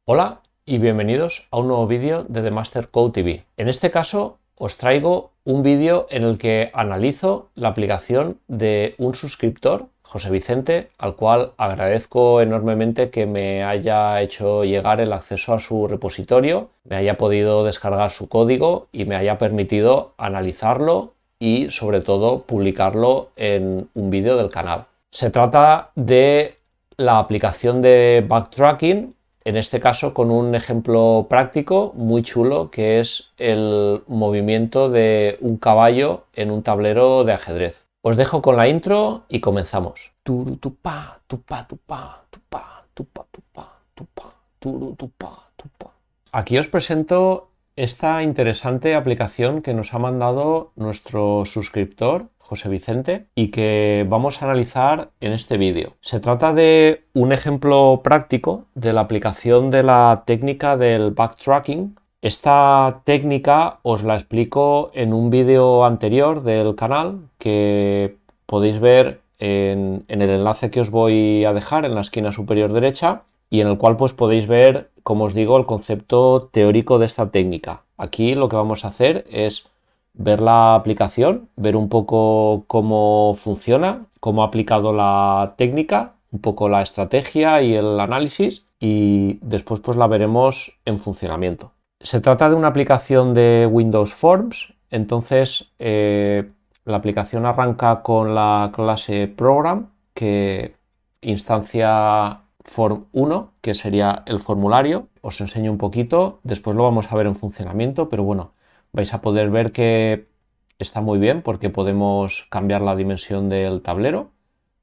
Hola y bienvenidos a un nuevo vídeo de The Master Code TV. En este caso os traigo un vídeo en el que analizo la aplicación de un suscriptor, José Vicente, al cual agradezco enormemente que me haya hecho llegar el acceso a su repositorio, me haya podido descargar su código y me haya permitido analizarlo y sobre todo publicarlo en un vídeo del canal. Se trata de la aplicación de backtracking, en este caso con un ejemplo práctico muy chulo, que es el movimiento de un caballo en un tablero de ajedrez. Os dejo con la intro y comenzamos. Aquí os presento esta interesante aplicación que nos ha mandado nuestro suscriptor José Vicente y que vamos a analizar en este vídeo. Se trata de un ejemplo práctico de la aplicación de la técnica del backtracking. Esta técnica os la explico en un vídeo anterior del canal que podéis ver en el enlace que os voy a dejar en la esquina superior derecha, y en el cual pues podéis ver, como os digo, el concepto teórico de esta técnica. Aquí lo que vamos a hacer es ver la aplicación, ver un poco cómo funciona, cómo ha aplicado la técnica, un poco la estrategia y el análisis, y después pues la veremos en funcionamiento. Se trata de una aplicación de Windows Forms, entonces la aplicación arranca con la clase Program, que instancia Form 1, que sería el formulario. Os enseño un poquito, después lo vamos a ver en funcionamiento, pero bueno, vais a poder ver que está muy bien porque podemos cambiar la dimensión del tablero,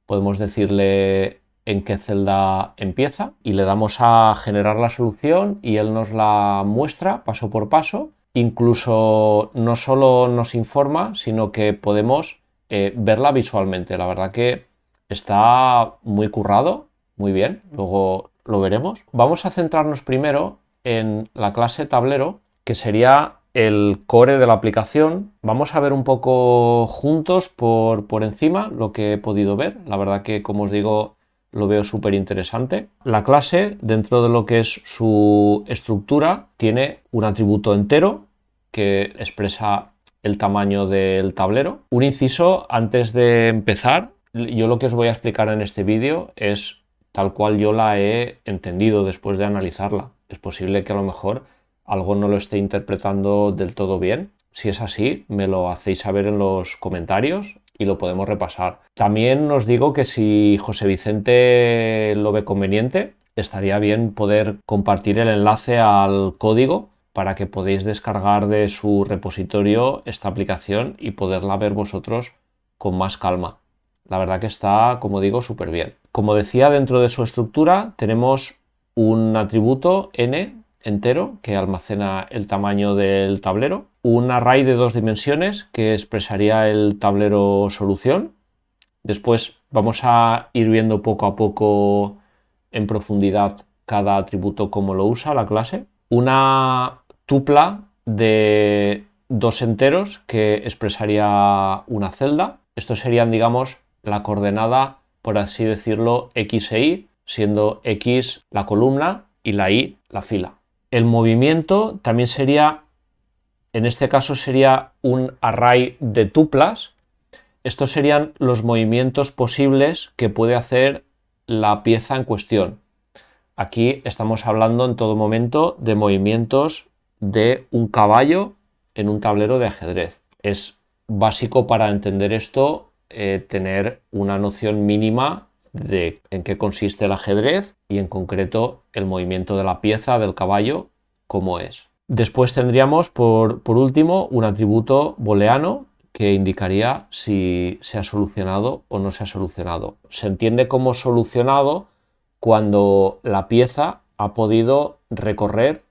podemos decirle en qué celda empieza y le damos a generar la solución y él nos la muestra paso por paso. Incluso no solo nos informa, sino que podemos verla visualmente. La verdad que está muy currado, muy bien, luego lo veremos. Vamos a centrarnos primero en la clase tablero, que sería el core de la aplicación. Vamos a ver un poco juntos por encima lo que he podido ver. La verdad que, como os digo, lo veo súper interesante. La clase, dentro de lo que es su estructura, tiene un atributo entero que expresa el tamaño del tablero. Un inciso antes de empezar: yo lo que os voy a explicar en este vídeo es tal cual yo la he entendido después de analizarla. Es posible que a lo mejor algo no lo esté interpretando del todo bien. Si es así, me lo hacéis saber en los comentarios y lo podemos repasar. También os digo que si José Vicente lo ve conveniente, estaría bien poder compartir el enlace al código para que podáis descargar de su repositorio esta aplicación y poderla ver vosotros con más calma. La verdad que está, como digo, súper bien. Como decía, dentro de su estructura tenemos un atributo n entero que almacena el tamaño del tablero, un array de 2 dimensiones que expresaría el tablero solución. Después vamos a ir viendo poco a poco en profundidad cada atributo, cómo lo usa la clase. Una tupla de 2 enteros que expresaría una celda. Estos serían, digamos, la coordenada, por así decirlo, X e Y, siendo X la columna y la Y la fila. El movimiento también sería, en este caso sería un array de tuplas. Estos serían los movimientos posibles que puede hacer la pieza en cuestión. Aquí estamos hablando en todo momento de movimientos de un caballo en un tablero de ajedrez. Es básico para entender esto tener una noción mínima de en qué consiste el ajedrez y en concreto el movimiento de la pieza del caballo, cómo es. Después tendríamos por último un atributo booleano que indicaría si se ha solucionado o no se ha solucionado. Se entiende como solucionado cuando la pieza ha podido recorrer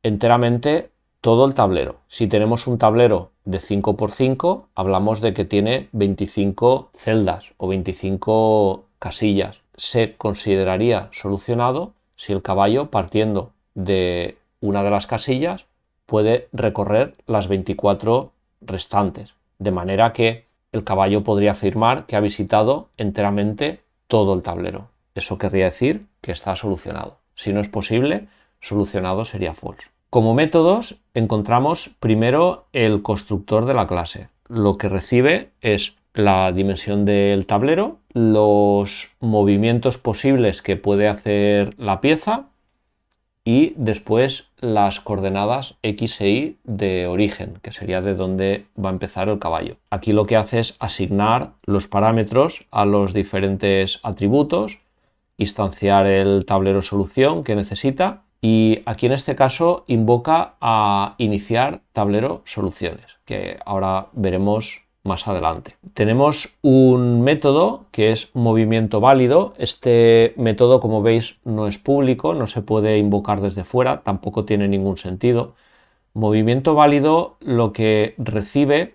enteramente todo el tablero. Si tenemos un tablero de 5×5, hablamos de que tiene 25 celdas o 25 casillas. Se consideraría solucionado si el caballo, partiendo de una de las casillas, puede recorrer las 24 restantes. De manera que el caballo podría afirmar que ha visitado enteramente todo el tablero. Eso querría decir que está solucionado. Si no es posible, solucionado sería false. Como métodos encontramos primero el constructor de la clase. Lo que recibe es la dimensión del tablero, los movimientos posibles que puede hacer la pieza y después las coordenadas X e Y de origen, que sería de donde va a empezar el caballo. Aquí lo que hace es asignar los parámetros a los diferentes atributos, instanciar el tablero solución que necesita y aquí en este caso invoca a iniciar tablero soluciones, que ahora veremos más adelante. Tenemos un método que es movimiento válido. Este método, como veis, no es público, no se puede invocar desde fuera, tampoco tiene ningún sentido. Movimiento válido lo que recibe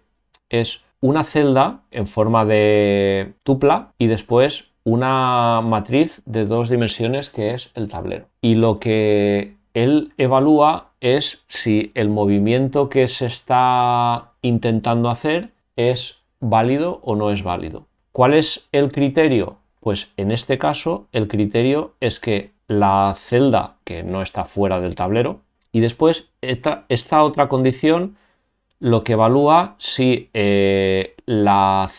es una celda en forma de tupla y después una matriz de 2 dimensiones que es el tablero. Y lo que él evalúa es si el movimiento que se está intentando hacer es válido o no es válido. ¿Cuál es el criterio? Pues en este caso el criterio es que la celda que no está fuera del tablero y después esta otra condición lo que evalúa si la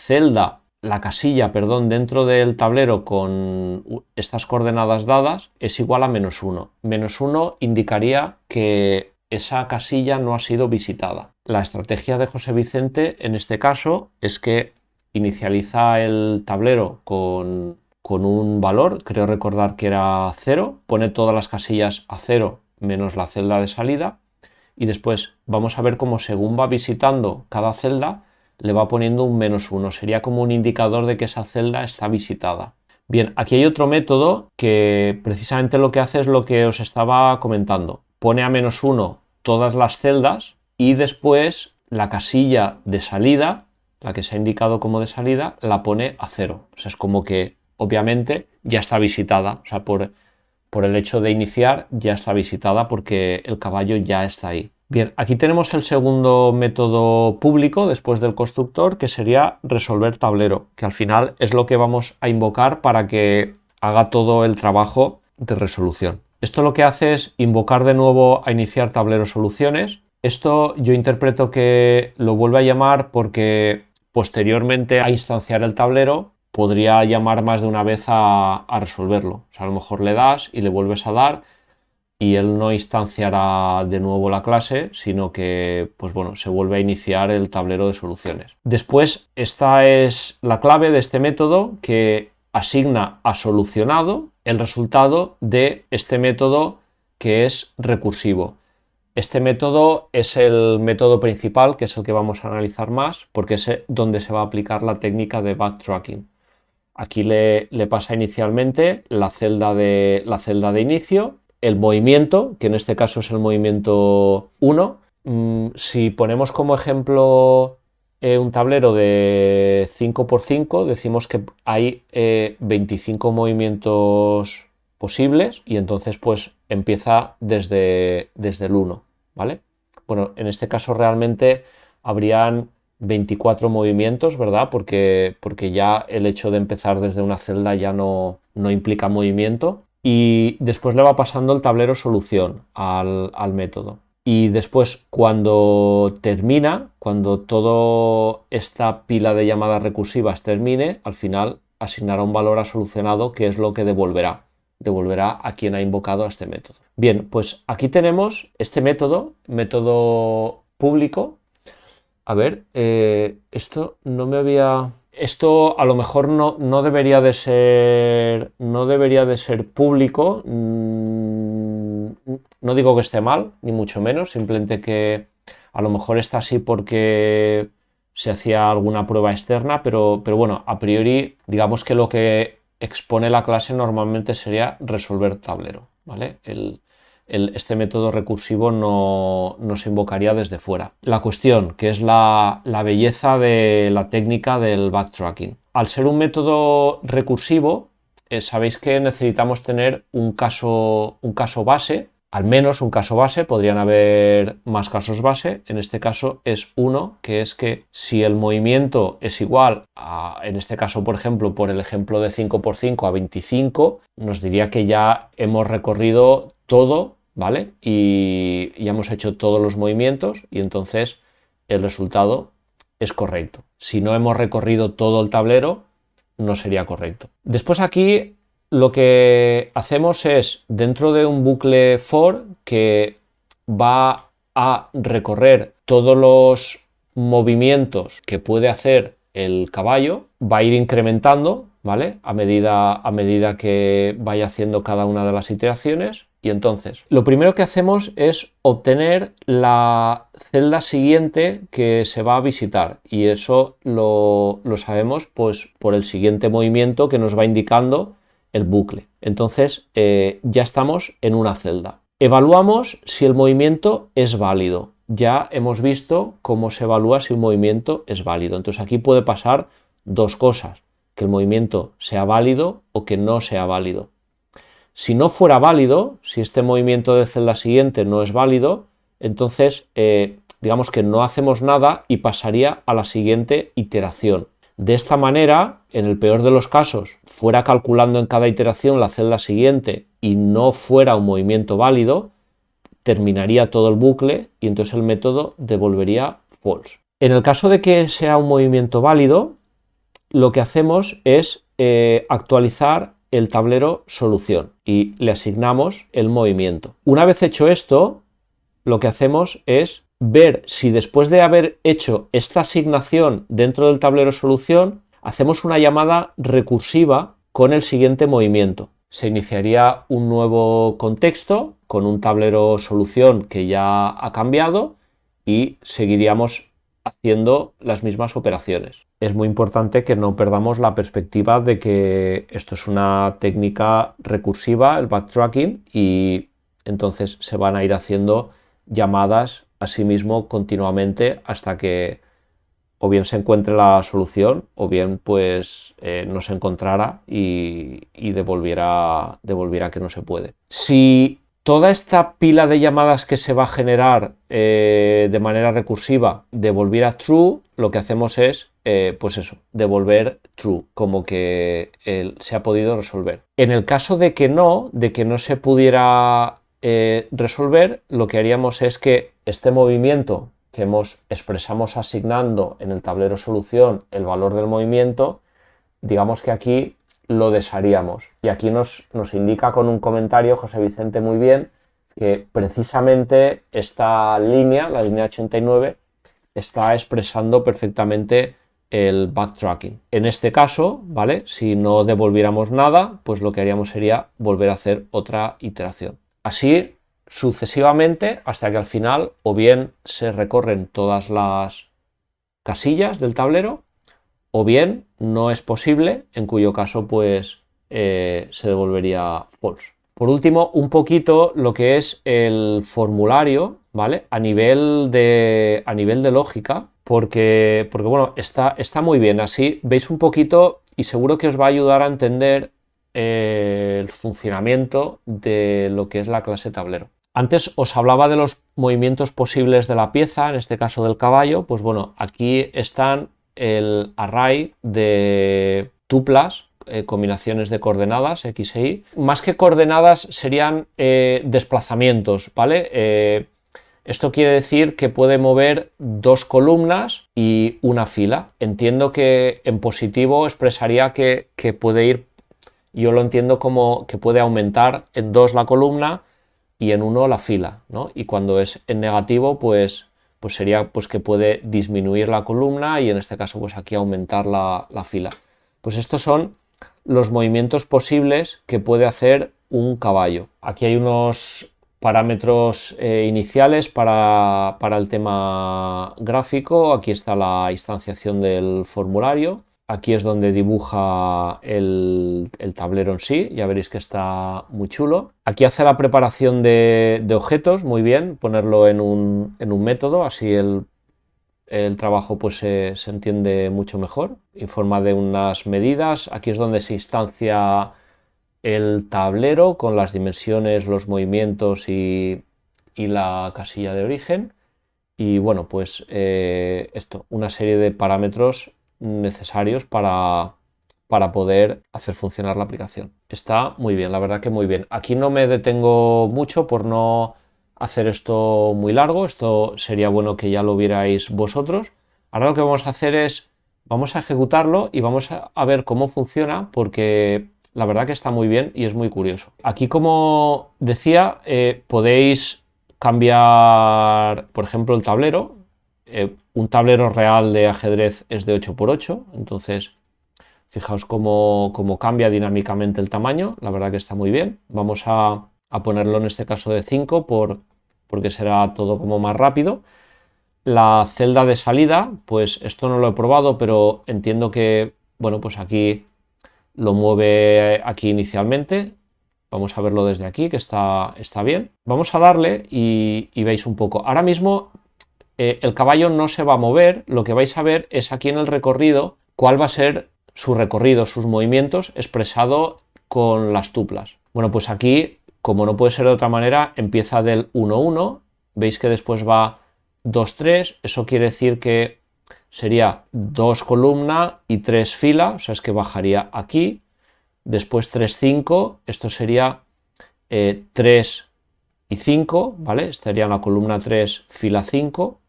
casilla, dentro del tablero con estas coordenadas dadas es igual a -1. -1 indicaría que esa casilla no ha sido visitada. La estrategia de José Vicente en este caso es que inicializa el tablero con un valor, creo recordar que era 0, pone todas las casillas a 0 menos la celda de salida y después vamos a ver cómo según va visitando cada celda le va poniendo un -1, sería como un indicador de que esa celda está visitada. Bien, aquí hay otro método que precisamente lo que hace es lo que os estaba comentando, pone a -1 todas las celdas y después la casilla de salida, la que se ha indicado como de salida, la pone a 0, o sea, es como que obviamente ya está visitada, o sea, por el hecho de iniciar ya está visitada porque el caballo ya está ahí. Bien, aquí tenemos el segundo método público después del constructor, que sería resolver tablero, que al final es lo que vamos a invocar para que haga todo el trabajo de resolución. Esto lo que hace es invocar de nuevo a iniciar tablero soluciones. Esto yo interpreto que lo vuelve a llamar porque posteriormente a instanciar el tablero podría llamar más de una vez a resolverlo. O sea, a lo mejor le das y le vuelves a dar y él no instanciará de nuevo la clase, sino que pues bueno, se vuelve a iniciar el tablero de soluciones. Después, esta es la clave de este método que asigna a solucionado el resultado de este método que es recursivo. Este método es el método principal, que es el que vamos a analizar más, porque es donde se va a aplicar la técnica de backtracking. Aquí le pasa inicialmente la celda de inicio, el movimiento, que en este caso es el movimiento 1. Si ponemos como ejemplo un tablero de 5×5, decimos que hay 25 movimientos posibles y entonces pues empieza desde el 1, ¿vale? Bueno, en este caso realmente habrían 24 movimientos, ¿verdad? Porque ya el hecho de empezar desde una celda ya no implica movimiento. Y después le va pasando el tablero solución al método. Y después cuando termina, cuando toda esta pila de llamadas recursivas termine, al final asignará un valor a solucionado que es lo que devolverá a quien ha invocado a este método. Bien, pues aquí tenemos este método público. A ver, esto no me había... Esto a lo mejor no debería de ser público. No digo que esté mal, ni mucho menos, simplemente que a lo mejor está así porque se hacía alguna prueba externa, pero bueno, a priori digamos que lo que expone la clase normalmente sería resolver tablero, ¿vale? Este método recursivo no se invocaría desde fuera. La cuestión, que es la belleza de la técnica del backtracking. Al ser un método recursivo, sabéis que necesitamos tener un caso base, al menos un caso base, podrían haber más casos base, en este caso es uno, que es que si el movimiento es igual a, en este caso por ejemplo, por el ejemplo de 5×5 a 25, nos diría que ya hemos recorrido todo, ¿vale? Y ya hemos hecho todos los movimientos y entonces el resultado es correcto. Si no hemos recorrido todo el tablero, no sería correcto. Después aquí lo que hacemos es, dentro de un bucle for que va a recorrer todos los movimientos que puede hacer el caballo, va a ir incrementando, ¿vale? A medida que vaya haciendo cada una de las iteraciones. Y entonces, lo primero que hacemos es obtener la celda siguiente que se va a visitar. Y eso lo sabemos pues, por el siguiente movimiento que nos va indicando el bucle. Entonces, ya estamos en una celda. Evaluamos si el movimiento es válido. Ya hemos visto cómo se evalúa si un movimiento es válido. Entonces aquí puede pasar dos cosas, que el movimiento sea válido o que no sea válido. Si no fuera válido, si este movimiento de celda siguiente no es válido, entonces digamos que no hacemos nada y pasaría a la siguiente iteración. De esta manera, en el peor de los casos, fuera calculando en cada iteración la celda siguiente y no fuera un movimiento válido, terminaría todo el bucle y entonces el método devolvería false. En el caso de que sea un movimiento válido, lo que hacemos es actualizar el tablero solución y le asignamos el movimiento. Una vez hecho esto, lo que hacemos es ver si después de haber hecho esta asignación dentro del tablero solución, hacemos una llamada recursiva con el siguiente movimiento. Se iniciaría un nuevo contexto con un tablero solución que ya ha cambiado y seguiríamos haciendo las mismas operaciones. Es muy importante que no perdamos la perspectiva de que esto es una técnica recursiva, el backtracking, y entonces se van a ir haciendo llamadas a sí mismo continuamente hasta que o bien se encuentre la solución o bien pues no se encontrara y devolviera que no se puede. Si toda esta pila de llamadas que se va a generar de manera recursiva devolviera true, lo que hacemos es pues eso, devolver true, como que se ha podido resolver. En el caso de que no se pudiera resolver, lo que haríamos es que este movimiento que expresamos asignando en el tablero solución el valor del movimiento, digamos que aquí lo desharíamos. Y aquí nos indica con un comentario José Vicente muy bien que precisamente esta línea, la línea 89, está expresando perfectamente el backtracking. En este caso, ¿vale? Si no devolviéramos nada, pues lo que haríamos sería volver a hacer otra iteración. Así sucesivamente hasta que al final o bien se recorren todas las casillas del tablero o bien no es posible, en cuyo caso pues se devolvería false. Por último, un poquito lo que es el formulario, ¿vale? A nivel de lógica, porque bueno, está muy bien. Así veis un poquito y seguro que os va a ayudar a entender el funcionamiento de lo que es la clase tablero. Antes os hablaba de los movimientos posibles de la pieza, en este caso del caballo. Pues bueno, aquí están el array de tuplas, combinaciones de coordenadas x e y. Más que coordenadas serían desplazamientos, ¿vale? Esto quiere decir que puede mover dos columnas y una fila. Entiendo que en positivo expresaría que puede ir, yo lo entiendo como que puede aumentar en 2 la columna y en 1 la fila, ¿no? Y cuando es en negativo, pues sería pues que puede disminuir la columna y en este caso pues aquí aumentar la fila. Pues estos son los movimientos posibles que puede hacer un caballo. Aquí hay unos parámetros iniciales para el tema gráfico. Aquí está la instanciación del formulario. Aquí es donde dibuja el tablero en sí, ya veréis que está muy chulo. Aquí hace la preparación de objetos, muy bien, ponerlo en un método, así el trabajo pues se entiende mucho mejor, en forma de unas medidas. Aquí es donde se instancia el tablero con las dimensiones, los movimientos y la casilla de origen. Y bueno, pues esto, una serie de parámetros necesarios para para poder hacer funcionar la aplicación. Está muy bien, la verdad que muy bien. Aquí no me detengo mucho por no hacer esto muy largo. Esto sería bueno que ya lo vierais vosotros. Ahora lo que vamos a hacer es, vamos a ejecutarlo y vamos a ver cómo funciona, porque la verdad que está muy bien y es muy curioso. Aquí, como decía, podéis cambiar, por ejemplo, el tablero. Un tablero real de ajedrez es de 8×8, entonces fijaos cómo cambia dinámicamente el tamaño, la verdad que está muy bien. Vamos a ponerlo en este caso de 5 porque será todo como más rápido. La celda de salida, pues esto no lo he probado, pero entiendo que, bueno, pues aquí lo mueve aquí inicialmente. Vamos a verlo desde aquí, que está bien. Vamos a darle y veis un poco. Ahora mismo el caballo no se va a mover, lo que vais a ver es aquí en el recorrido cuál va a ser su recorrido, sus movimientos expresado con las tuplas. Bueno, pues aquí, como no puede ser de otra manera, empieza del 1-1, veis que después va 2-3, eso quiere decir que sería 2 columna y 3 fila, o sea, es que bajaría aquí, después 3-5, esto sería 3 y 5, ¿vale? Estaría en la columna 3, fila 5,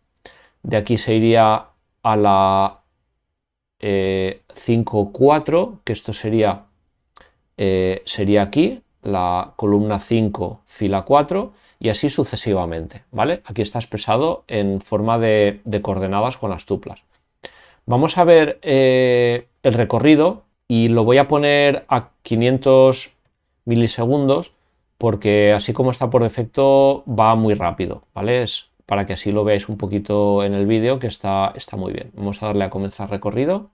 de aquí se iría a la 5-4, que esto sería aquí, la columna 5, fila 4, y así sucesivamente, ¿vale? Aquí está expresado en forma de coordenadas con las tuplas. Vamos a ver el recorrido y lo voy a poner a 500 milisegundos porque así como está por defecto va muy rápido, ¿vale? Es para que así lo veáis un poquito en el vídeo, que está muy bien. Vamos a darle a comenzar recorrido.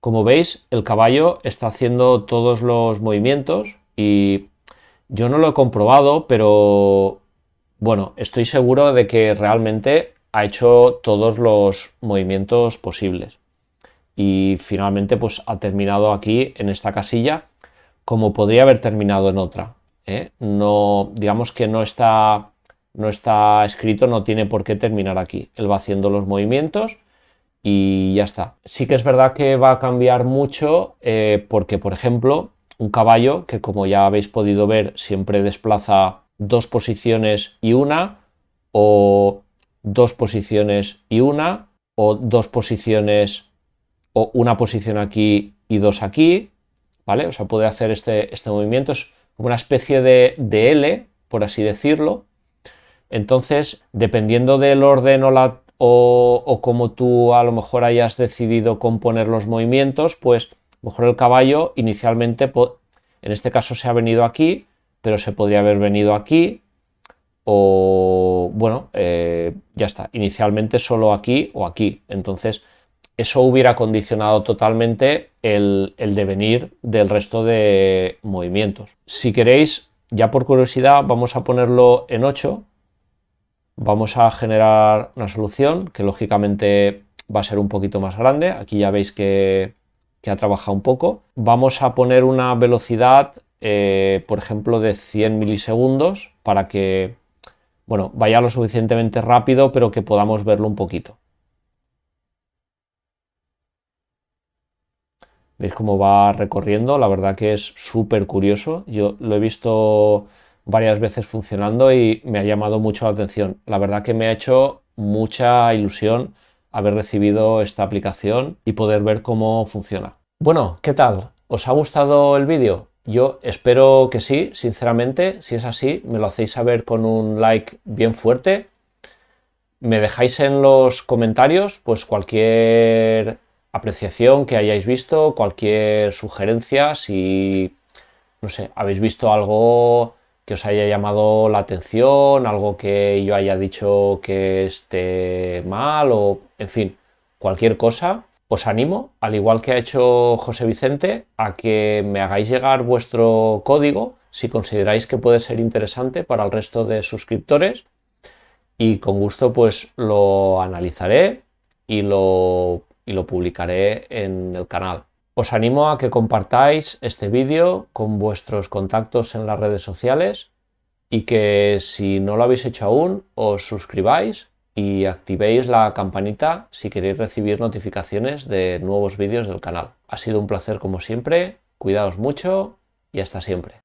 Como veis, el caballo está haciendo todos los movimientos y yo no lo he comprobado, pero bueno, estoy seguro de que realmente ha hecho todos los movimientos posibles. Y finalmente pues ha terminado aquí en esta casilla como podría haber terminado en otra. No, digamos que no está escrito, no tiene por qué terminar aquí. Él va haciendo los movimientos y ya está. Sí que es verdad que va a cambiar mucho porque, por ejemplo, un caballo que, como ya habéis podido ver, siempre desplaza 2 posiciones y una, o 2 posiciones y una, o 2 posiciones o una posición aquí y 2 aquí, ¿vale? O sea, puede hacer este movimiento, es como una especie de L, por así decirlo. Entonces, dependiendo del orden o como tú a lo mejor hayas decidido componer los movimientos, pues a lo mejor el caballo inicialmente, en este caso se ha venido aquí, pero se podría haber venido aquí, o bueno, ya está, inicialmente solo aquí o aquí. Entonces, eso hubiera condicionado totalmente el devenir del resto de movimientos. Si queréis, ya por curiosidad, vamos a ponerlo en 8. Vamos a generar una solución que lógicamente va a ser un poquito más grande. Aquí ya veis que ha trabajado un poco. Vamos a poner una velocidad, por ejemplo, de 100 milisegundos para que, bueno, vaya lo suficientemente rápido, pero que podamos verlo un poquito. Veis cómo va recorriendo, la verdad que es súper curioso. Yo lo he visto varias veces funcionando y me ha llamado mucho la atención. La verdad que me ha hecho mucha ilusión haber recibido esta aplicación y poder ver cómo funciona. Bueno, ¿qué tal? ¿Os ha gustado el vídeo? Yo espero que sí, sinceramente. Si es así, me lo hacéis saber con un like bien fuerte. Me dejáis en los comentarios pues cualquier apreciación que hayáis visto, cualquier sugerencia, si, no sé, habéis visto algo que os haya llamado la atención, algo que yo haya dicho que esté mal o, en fin, cualquier cosa. Os animo, al igual que ha hecho José Vicente, a que me hagáis llegar vuestro código si consideráis que puede ser interesante para el resto de suscriptores y con gusto pues lo analizaré y lo publicaré en el canal. Os animo a que compartáis este vídeo con vuestros contactos en las redes sociales y que si no lo habéis hecho aún os suscribáis y activéis la campanita si queréis recibir notificaciones de nuevos vídeos del canal. Ha sido un placer como siempre, cuidaos mucho y hasta siempre.